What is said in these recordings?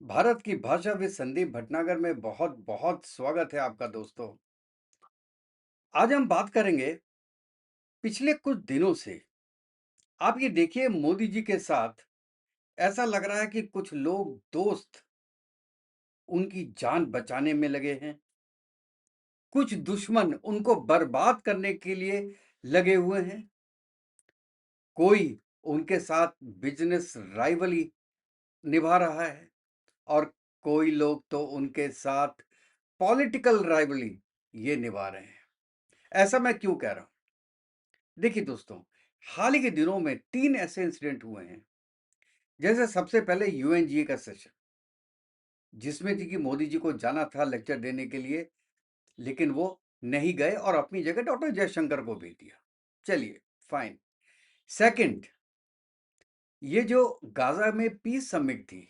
भारत की भाषा विद संदीप भटनागर में बहुत बहुत स्वागत है आपका दोस्तों। आज हम बात करेंगे पिछले कुछ दिनों से। आप ये देखिए मोदी जी के साथ ऐसा लग रहा है कि कुछ लोग दोस्त उनकी जान बचाने में लगे हैं, कुछ दुश्मन उनको बर्बाद करने के लिए लगे हुए हैं। कोई उनके साथ बिजनेस राइवली निभा रहा है और कोई लोग तो उनके साथ पॉलिटिकल राइवली ये निभा रहे हैं। ऐसा मैं क्यों कह रहा हूं? देखिए दोस्तों, हाल ही के दिनों में 3 ऐसे इंसिडेंट हुए हैं। जैसे सबसे पहले यूएनजीए का सेशन, जिसमें थी कि मोदी जी को जाना था लेक्चर देने के लिए, लेकिन वो नहीं गए और अपनी जगह डॉक्टर जयशंकर को भेज दिया। चलिए, फाइन। सेकंड, ये जो गाजा में पीस समिट थी,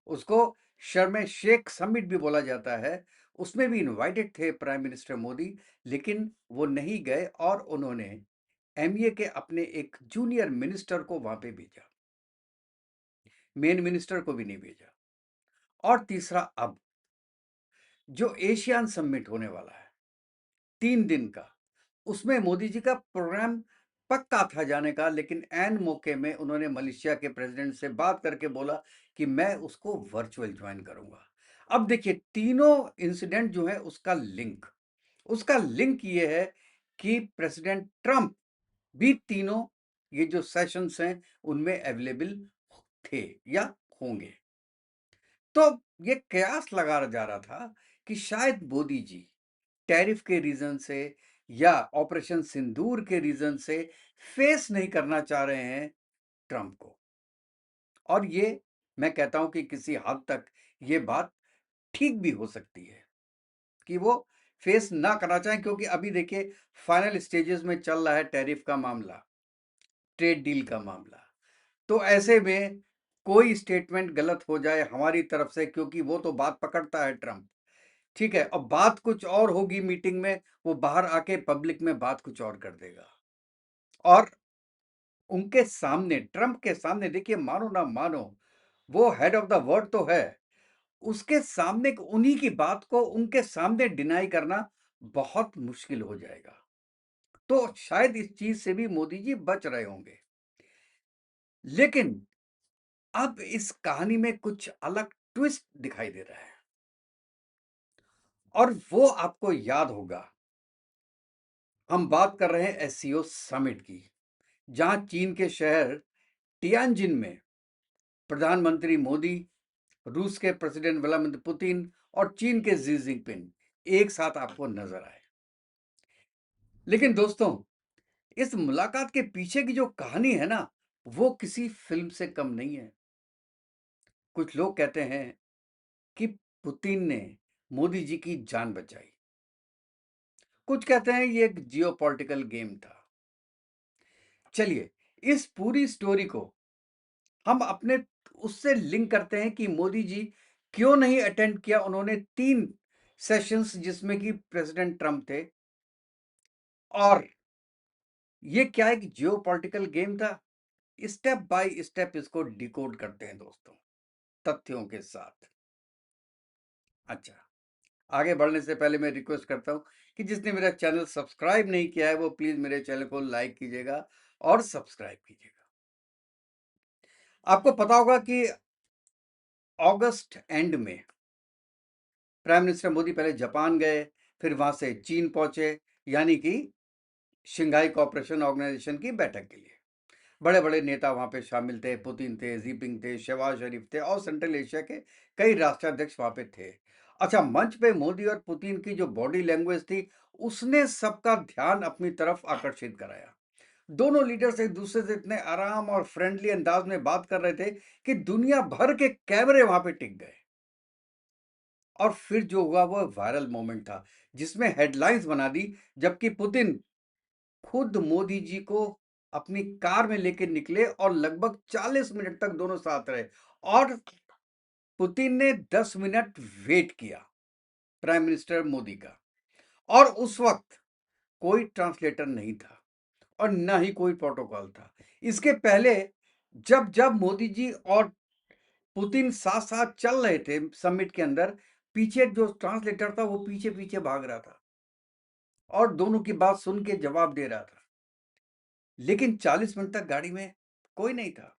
उसको शर्म ए शेख समिट भी बोला जाता है। उसमें भी इनवाइटेड थे प्राइम मिनिस्टर मोदी, लेकिन वो नहीं गए और उन्होंने एमईए के अपने एक जूनियर मिनिस्टर को वहां पे भेजा, मेन मिनिस्टर को भी नहीं भेजा। और तीसरा, अब जो एशियान समिट होने वाला है 3 दिन का, उसमें मोदी जी का प्रोग्राम पक्का था जाने का, लेकिन एन मौके में उन्होंने मलेशिया के प्रेसिडेंट से बात करके बोला कि मैं उसको वर्चुअल ज्वाइन करूंगा। अब देखिए, तीनों इंसिडेंट जो है उसका लिंक ये है कि प्रेसिडेंट ट्रंप भी तीनों ये जो सेशंस हैं उनमें अवेलेबल थे या होंगे। तो ये कयास लगा जा रहा था कि शायद मोदी जी टैरिफ के रीजन से या ऑपरेशन सिंदूर के रीजन से फेस नहीं करना चाह रहे हैं ट्रंप को। और ये मैं कहता हूं कि किसी हद तक ये बात ठीक भी हो सकती है कि वो फेस ना करना चाहें, क्योंकि अभी देखिए फाइनल स्टेजेस में चल रहा है टैरिफ का मामला, ट्रेड डील का मामला। तो ऐसे में कोई स्टेटमेंट गलत हो जाए हमारी तरफ से, क्योंकि वो तो बात पकड़ता है ट्रंप, ठीक है, और बात कुछ और होगी मीटिंग में, वो बाहर आके पब्लिक में बात कुछ और कर देगा। और उनके सामने, ट्रंप के सामने, देखिए मानो ना मानो, वो हेड ऑफ द वर्ल्ड तो है, उसके सामने उन्हीं की बात को उनके सामने डिनाई करना बहुत मुश्किल हो जाएगा। तो शायद इस चीज से भी मोदी जी बच रहे होंगे। लेकिन अब इस कहानी में कुछ अलग ट्विस्ट दिखाई दे रहा है, और वो आपको याद होगा। हम बात कर रहे हैं एससीओ समिट की, जहां चीन के शहर टियानजिन में प्रधानमंत्री मोदी, रूस के प्रेसिडेंट व्लादिमीर पुतिन और चीन के जी जिनपिंग एक साथ आपको नजर आए। लेकिन दोस्तों, इस मुलाकात के पीछे की जो कहानी है ना, वो किसी फिल्म से कम नहीं है। कुछ लोग कहते हैं कि पुतिन ने मोदी जी की जान बचाई, कुछ कहते हैं ये एक जियोपॉलिटिकल गेम था। चलिए, इस पूरी स्टोरी को हम अपने उससे लिंक करते हैं कि मोदी जी क्यों नहीं अटेंड किया उन्होंने 3 सेशंस जिसमें कि प्रेसिडेंट ट्रंप थे। और ये क्या एक जियोपॉलिटिकल गेम था? स्टेप बाय स्टेप इसको डिकोड करते हैं दोस्तों, तथ्यों के साथ। अच्छा, आगे बढ़ने से पहले मैं रिक्वेस्ट करता हूं कि जिसने मेरा चैनल सब्सक्राइब नहीं किया है वो प्लीज मेरे चैनल को लाइक कीजिएगा और सब्सक्राइब कीजिएगा। आपको पता होगा कि अगस्त एंड में प्राइम मिनिस्टर मोदी पहले जापान गए, फिर वहां से चीन पहुंचे, यानी कि शंघाई कोऑपरेशन ऑर्गेनाइजेशन की बैठक के लिए। बड़े बड़े नेता वहां पे शामिल थे, पुतिन थे, जीपिंग थे, शहबाज शरीफ थे और सेंट्रल एशिया के कई राष्ट्राध्यक्ष वहां पे थे। अच्छा, मंच पे मोदी और पुतिन की जो बॉडी लैंग्वेज थी, उसने सबका ध्यान अपनी तरफ आकर्षित कराया। दोनों लीडर्स एक दूसरे से इतने आराम और फ्रेंडली अंदाज में बात कर रहे थे कि दुनिया भर के कैमरे वहां पे टिक गए। और फिर जो हुआ वो वायरल मोमेंट था, जिसमें हेडलाइंस बना दी, जबकि पुतिन खुद मोदी जी को अपनी कार में लेकर निकले और लगभग 40 मिनट तक दोनों साथ रहे। और पुतिन ने 10 मिनट वेट किया प्राइम मिनिस्टर मोदी का, और उस वक्त कोई ट्रांसलेटर नहीं था और ना ही कोई प्रोटोकॉल था। इसके पहले जब जब मोदी जी और पुतिन साथ-साथ चल रहे थे समिट के अंदर, पीछे जो ट्रांसलेटर था वो पीछे-पीछे भाग रहा था और दोनों की बात सुन के जवाब दे रहा था। लेकिन 40 मिनट तक गाड़ी में कोई नहीं था।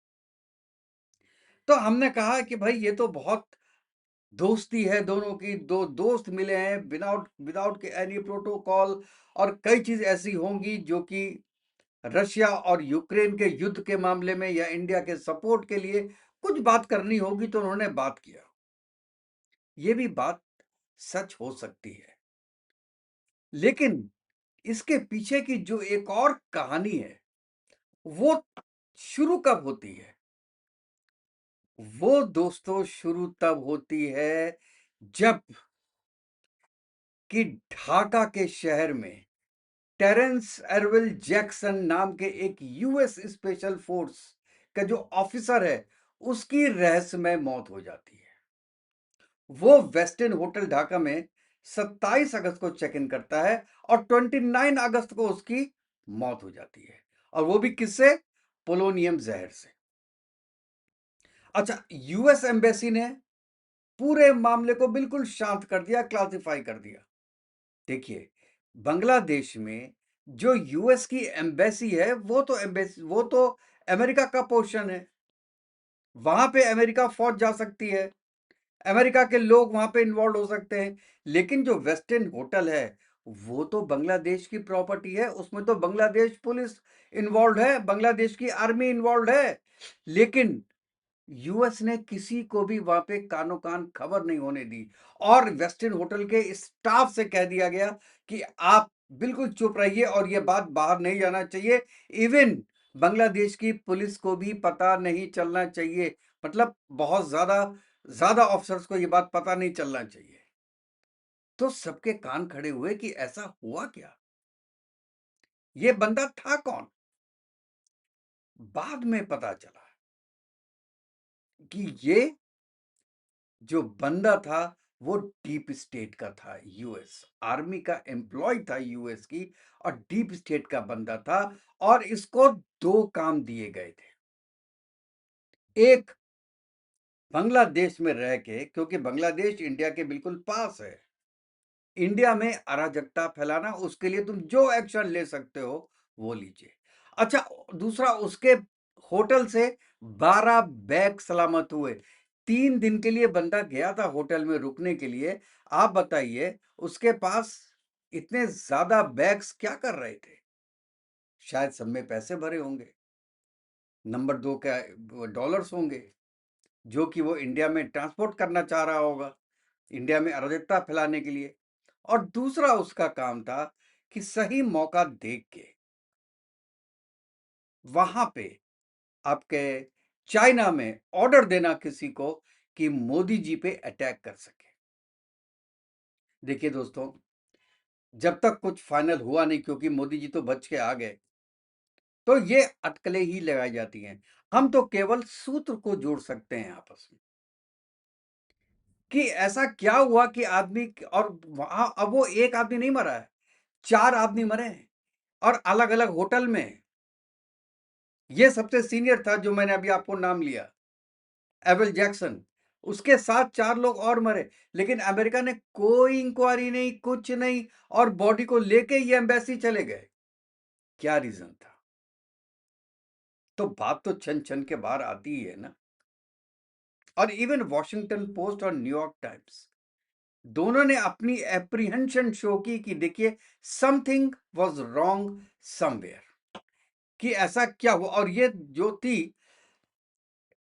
तो हमने कहा कि भाई ये तो बहुत दोस्ती है दोनों की, 2 दोस्त मिले हैं विदाउट विदाउट एनी प्रोटोकॉल और कई चीज़ ऐसी होंगी जो कि रशिया और यूक्रेन के युद्ध के मामले में या इंडिया के सपोर्ट के लिए कुछ बात करनी होगी, तो उन्होंने बात किया। ये भी बात सच हो सकती है। लेकिन इसके पीछे की जो एक और कहानी है, वो शुरू कब होती है? वो दोस्तों शुरू तब होती है जब कि ढाका के शहर में टेरेंस एरविल जैक्सन नाम के एक यूएस स्पेशल फोर्स का जो ऑफिसर है, उसकी रहस्यमय मौत हो जाती है। वो वेस्टिन होटल ढाका में 27 अगस्त को चेक इन करता है और 29 अगस्त को उसकी मौत हो जाती है, और वो भी किससे? पोलोनियम जहर से। अच्छा, यूएस एम्बेसी ने पूरे मामले को बिल्कुल शांत कर दिया, क्लासिफाई कर दिया। देखिए, बांग्लादेश में जो यूएस की एम्बेसी है, वो तो अमेरिका का पोर्शन है। वहां पे अमेरिका फौज जा सकती है, अमेरिका के लोग वहां पे इन्वॉल्व हो सकते हैं। लेकिन जो वेस्टर्न होटल है, वो तो बांग्लादेश की प्रॉपर्टी है, उसमें तो बांग्लादेश पुलिस इन्वॉल्व है, बांग्लादेश की आर्मी इन्वॉल्व है। लेकिन यूएस ने किसी को भी वहां पे कानो कान खबर नहीं होने दी, और वेस्टिन होटल के स्टाफ से कह दिया गया कि आप बिल्कुल चुप रहिए और ये बात बाहर नहीं जाना चाहिए। इवन बांग्लादेश की पुलिस को भी पता नहीं चलना चाहिए, मतलब बहुत ज्यादा ज्यादा ऑफिसर्स को ये बात पता नहीं चलना चाहिए। तो सबके कान खड़े हुए कि ऐसा हुआ क्या, ये बंदा था कौन? बाद में पता चला कि ये जो बंदा था वो डीप स्टेट का था, यूएस आर्मी का एम्प्लॉय था यूएस की, और डीप स्टेट का बंदा था। और इसको दो काम दिए गए थे। एक, बांग्लादेश में रह के, क्योंकि बांग्लादेश इंडिया के बिल्कुल पास है, इंडिया में अराजकता फैलाना, उसके लिए तुम जो एक्शन ले सकते हो वो लीजिए। अच्छा, दूसरा, उसके होटल से 12 बैग सलामत हुए। 3 दिन के लिए बंदा गया था होटल में रुकने के लिए। आप बताइए, उसके पास इतने ज्यादा बैग्स क्या कर रहे थे? शायद सब में पैसे भरे होंगे, नंबर 2 का डॉलर्स होंगे, जो कि वो इंडिया में ट्रांसपोर्ट करना चाह रहा होगा, इंडिया में अराजकता फैलाने के लिए। और दूसरा उसका काम था कि सही मौका देख के वहां पे आपके चाइना में ऑर्डर देना किसी को कि मोदी जी पे अटैक कर सके। देखिए दोस्तों, जब तक कुछ फाइनल हुआ नहीं, क्योंकि मोदी जी तो बच के आ गए, तो ये अटकलें ही लगाई जाती हैं। हम तो केवल सूत्र को जोड़ सकते हैं आपस में कि ऐसा क्या हुआ कि आदमी, और वहां अब वो एक आदमी नहीं मरा है, 4 आदमी मरे हैं, और अलग अलग होटल में। ये सबसे सीनियर था जो मैंने अभी आपको नाम लिया, एविल जैक्सन। उसके साथ 4 लोग और मरे, लेकिन अमेरिका ने कोई इंक्वायरी नहीं, कुछ नहीं, और बॉडी को लेके ये एम्बेसी चले गए। क्या रीजन था? तो बात तो छन छन के बाहर आती ही है ना। और इवन वॉशिंगटन पोस्ट और न्यूयॉर्क टाइम्स दोनों ने अपनी एप्रीहेंशन शो की कि देखिए, समथिंग वाज रॉन्ग समवेयर, कि ऐसा क्या हुआ। और ये जो थी,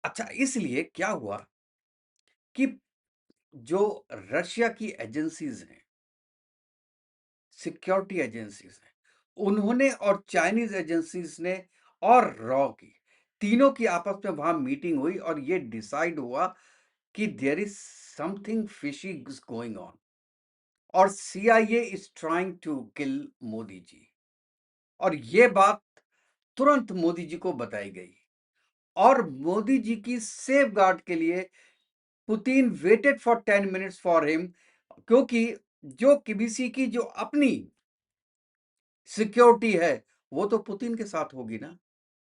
अच्छा, इसलिए क्या हुआ कि जो रशिया की एजेंसीज हैं, सिक्योरिटी एजेंसीज हैं, उन्होंने, और चाइनीज एजेंसीज ने, और रॉ की, तीनों की आपस में वहां मीटिंग हुई और ये डिसाइड हुआ कि there is something fishy is going on, और CIA is trying to kill Modi ji. और ये बात तुरंत मोदी जी को बताई गई, और मोदी जी की सेफ गार्ड के लिए Putin waited for 10 minutes for him, क्योंकि जो किबीसी की जो अपनी सिक्योरिटी है, वो तो पुतिन के साथ होगी ना।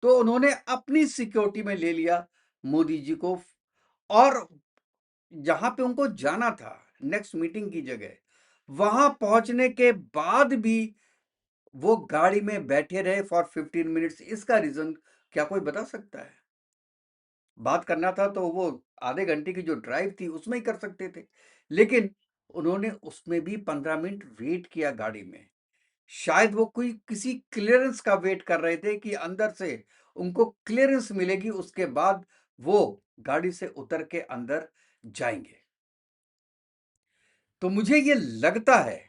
तो उन्होंने अपनी सिक्योरिटी में ले लिया मोदी जी को, और जहाँ पे उनको जाना था नेक्स्ट मीटिंग की जगह, वहाँ पहुँचने के बाद भी वो गाड़ी में बैठे रहे फॉर 15 मिनट्स। इसका रीज़न क्या कोई बता सकता है? बात करना था तो वो आधे घंटे की जो ड्राइव थी उसमें ही कर सकते थे। लेकिन उन्होंने उसमें भी 15 मिनट वेट किया गाड़ी में। शायद वो कोई किसी क्लीयरेंस का वेट कर रहे थे कि अंदर से उनको क्लीयरेंस मिलेगी, उसके बाद वो गाड़ी से उतर के अंदर जाएँगे। तो मुझे ये लगता है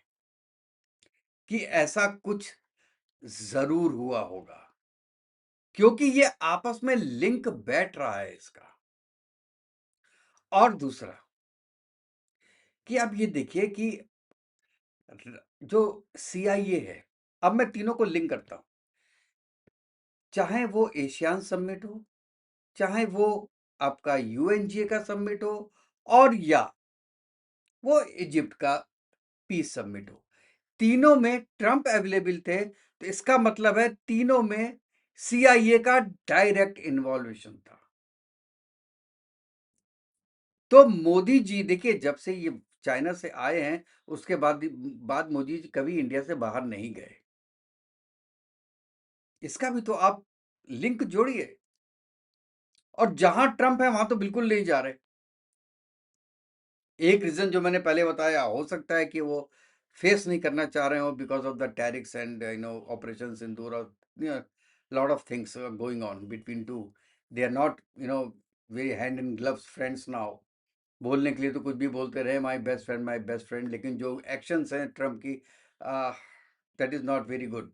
कि ऐसा कुछ ज़रूर हुआ होगा, क्योंकि ये आपस में लिंक बैठ रहा है इसका। और दूसरा कि आप ये देखिए कि जो सीआईए है, अब मैं तीनों को लिंक करता हूं, चाहे वो एशियान समिट हो, चाहे वो आपका यूएनजीए का समिट हो, और या वो इजिप्ट का पीस समिट हो, तीनों में ट्रंप अवेलेबल थे। तो इसका मतलब है तीनों में सीआईए का डायरेक्ट इन्वॉल्वेशन था। तो मोदी जी देखिए, जब से ये चाइना से आए हैं, उसके बाद मोदी जी कभी इंडिया से बाहर नहीं गए। इसका भी तो आप लिंक जोड़िए। और जहां ट्रंप है वहां तो बिल्कुल नहीं जा रहे। एक रीजन जो मैंने पहले बताया, हो सकता है कि वो फेस नहीं करना चाह रहे हो because of the tariffs and operation Sindoor और lot of things going on between two. They are not very hand in gloves friends now. बोलने के लिए तो कुछ भी बोलते रहे, माई बेस्ट फ्रेंड, लेकिन जो एक्शंस हैं ट्रम्प की, that is not very good.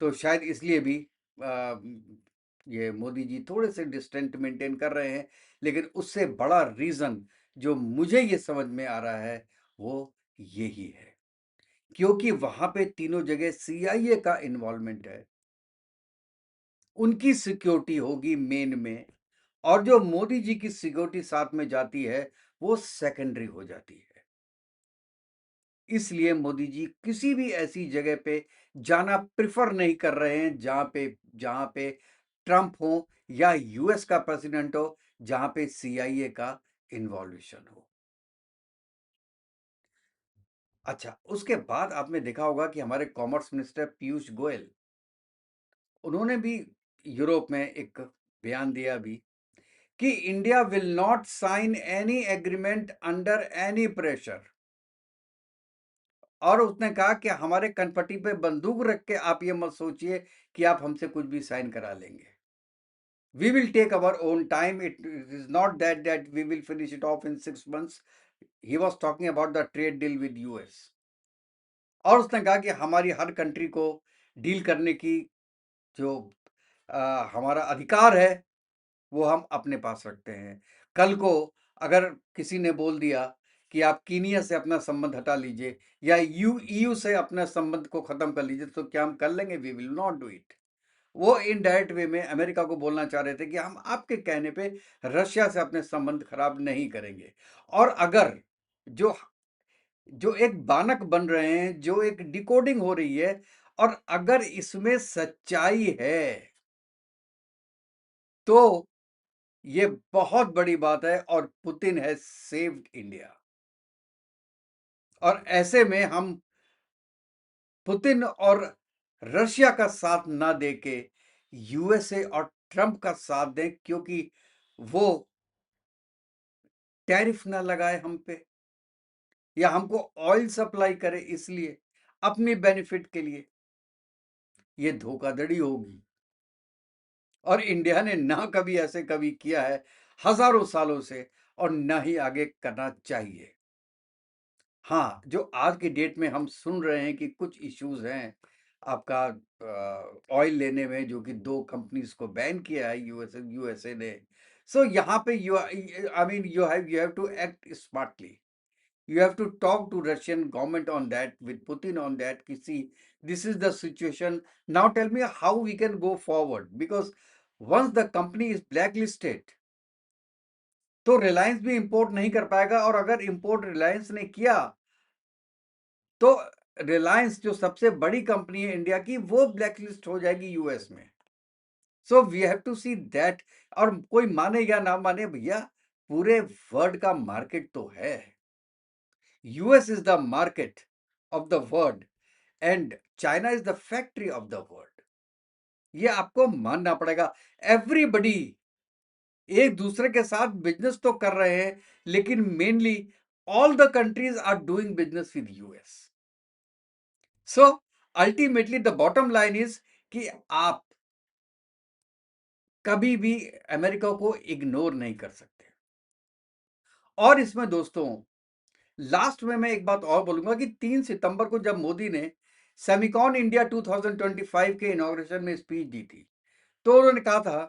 तो शायद इसलिए भी आ, ये मोदी जी थोड़े से डिस्टेंट मेंटेन कर रहे हैं। लेकिन उससे बड़ा रीज़न जो मुझे ये समझ में आ रहा है वो यही है, क्योंकि वहां पे तीनों जगह सीआईए का इन्वॉल्वमेंट है। उनकी सिक्योरिटी होगी मेन में, और जो मोदी जी की सिक्योरिटी साथ में जाती है वो सेकेंडरी हो जाती है। इसलिए मोदी जी किसी भी ऐसी जगह पे जाना प्रिफर नहीं कर रहे हैं जहां पे ट्रंप हो या यूएस का प्रेसिडेंट हो, जहां पे सीआईए का इन्वॉल्वेशन हो। अच्छा, उसके बाद आपने देखा होगा कि हमारे कॉमर्स मिनिस्टर पीयूष गोयल, उन्होंने भी यूरोप में एक बयान दिया भी कि India will not sign any agreement under any pressure. और उसने कहा कि हमारे कनपटी पे बंदूक रख के आप ये मत सोचिए कि आप हमसे कुछ भी साइन करा लेंगे। We will take our own time, it is not that we will finish it off in 6 months। He was talking about the trade deal with US. और उसने कहा कि हमारी हर कंट्री को डील करने की जो हमारा अधिकार है वो हम अपने पास रखते हैं। कल को अगर किसी ने बोल दिया कि आप कीनिया से अपना संबंध हटा लीजिए या ईयू से अपना संबंध को खत्म कर लीजिए, तो क्या हम कर लेंगे? We will not do it. वो इनडायरेक्ट वे में अमेरिका को बोलना चाह रहे थे कि हम आपके कहने पे रशिया से अपने संबंध खराब नहीं करेंगे। और अगर जो जो एक बानक बन रहे हैं, जो एक डिकोडिंग हो रही है, और अगर इसमें सच्चाई है तो ये बहुत बड़ी बात है, और पुतिन हैज सेव्ड इंडिया। और ऐसे में हम पुतिन और रशिया का साथ ना देके यूएसए और ट्रंप का साथ दें, क्योंकि वो टैरिफ ना लगाए हम पे या हमको ऑयल सप्लाई करे, इसलिए अपनी बेनिफिट के लिए। ये धोखाधड़ी होगी, और इंडिया ने ना कभी ऐसे कभी किया है हजारों सालों से, और ना ही आगे करना चाहिए। हाँ, जो आज की डेट में हम सुन रहे हैं कि कुछ इश्यूज हैं आपका ऑयल लेने में, जो कि 2 कंपनीज को बैन किया है यूएसए ने। सो यहाँ पे I mean you have to act smartly. You have to talk to Russian government on that, with Putin on that, कि see, this is the situation. Now tell me how we can go forward, because once the company is blacklisted, तो रिलायंस भी import नहीं कर पाएगा, और अगर import Reliance ने किया तो रिलायंस जो सबसे बड़ी कंपनी है इंडिया की, वो ब्लैकलिस्ट हो जाएगी यूएस में। So we have to see that. और कोई माने या ना माने भैया, पूरे वर्ल्ड का मार्केट तो है। US is the market of the world and China is the factory of the world. ये आपको मानना पड़ेगा। एवरीबडी एक दूसरे के साथ बिजनेस तो कर रहे हैं, लेकिन mainly all the countries are doing business with US. So ultimately the bottom line is कि आप कभी भी अमेरिका को इग्नोर नहीं कर सकते। और इसमें दोस्तों लास्ट में मैं एक बात और बोलूंगा कि 3 सितंबर को जब मोदी ने सेमिकॉन इंडिया 2025 के इनॉग्रेशन में स्पीच दी थी, तो उन्होंने कहा था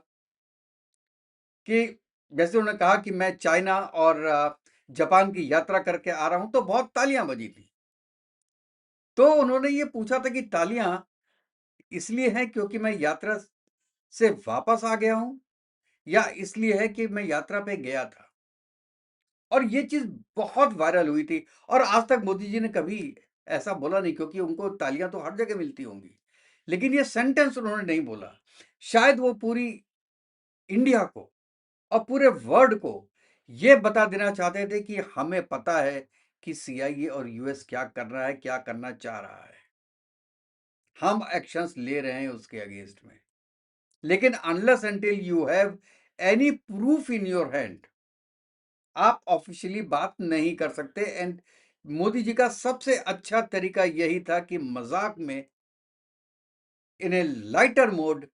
कि जैसे उन्होंने कहा कि मैं चाइना और जापान की यात्रा करके आ रहा हूं, तो बहुत तालियां बजी थी। तो उन्होंने ये पूछा था कि तालियां इसलिए हैं क्योंकि मैं यात्रा से वापस आ गया हूं, या इसलिए है कि मैं यात्रा पे गया था। और ये चीज बहुत वायरल हुई थी। और आज तक मोदी जी ने कभी ऐसा बोला नहीं, क्योंकि उनको तालियां तो हर जगह मिलती होंगी, लेकिन ये सेंटेंस उन्होंने नहीं बोला। शायद वो पूरी इंडिया को और पूरे वर्ल्ड को ये बता देना चाहते थे कि हमें पता है कि सीआईए और यूएस क्या कर रहा है, क्या करना चाह रहा है। हम एक्शंस ले रहे हैं उसके अगेंस्ट में, लेकिन unless until you have any proof in your hand, आप ऑफिशियली बात नहीं कर सकते। एंड मोदी जी का सबसे अच्छा तरीका यही था कि मजाक में, in a lighter mode,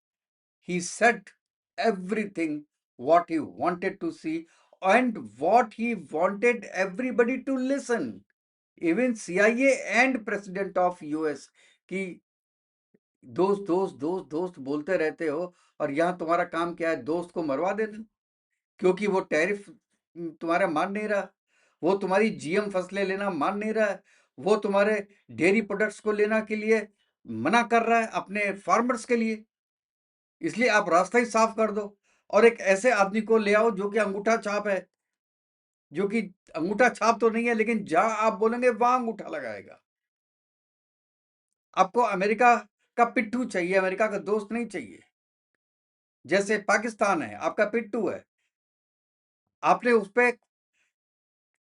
he said everything what he wanted to see and what he wanted everybody to listen, even CIA and president of US, कि दोस्त दोस्त दोस्त दोस्त बोलते रहते हो, और यहां तुम्हारा काम क्या है, दोस्त को मरवा देना, क्योंकि वो टैरिफ तुम्हारा मान नहीं रहा, वो तुम्हारी जीएम फसलें लेना मान नहीं रहा है, वो तुम्हारे डेयरी प्रोडक्ट्स को लेना के लिए मना कर रहा है अपने फार्मर्स के लिए। इसलिए आप रास्ता ही साफ कर दो, और एक ऐसे आदमी को ले आओ जो कि अंगूठा छाप है, जो कि अंगूठा छाप तो नहीं है, लेकिन जहां आप बोलेंगे वहां अंगूठा लगाएगा। आपको अमेरिका का पिट्ठू चाहिए, अमेरिका का दोस्त नहीं चाहिए। जैसे पाकिस्तान है, आपका पिट्ठू है। आपने उस पे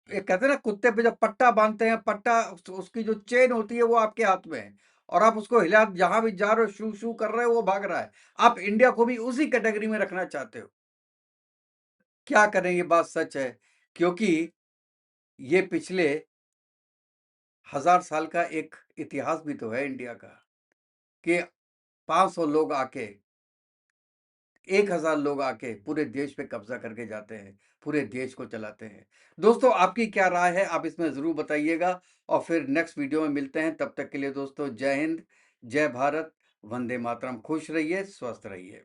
कहते हैं ना, कुत्ते पे जब पट्टा बांधते हैं, पट्टा उसकी जो चेन होती है वो आपके हाथ में है, और आप उसको हिला, जहां भी जा रहे हो शू शू कर रहे हो, वो भाग रहा है। आप इंडिया को भी उसी कैटेगरी में रखना चाहते हो। क्या करें, ये बात सच है, क्योंकि ये पिछले 1000 साल का एक इतिहास भी तो है इंडिया का, कि 500 लोग आके, 1000 लोग आके पूरे देश पे कब्जा करके जाते हैं, पूरे देश को चलाते हैं। दोस्तों, आपकी क्या राय है, आप इसमें जरूर बताइएगा, और फिर नेक्स्ट वीडियो में मिलते हैं। तब तक के लिए दोस्तों, जय हिंद, जय भारत, वंदे मातरम। खुश रहिए, स्वस्थ रहिए।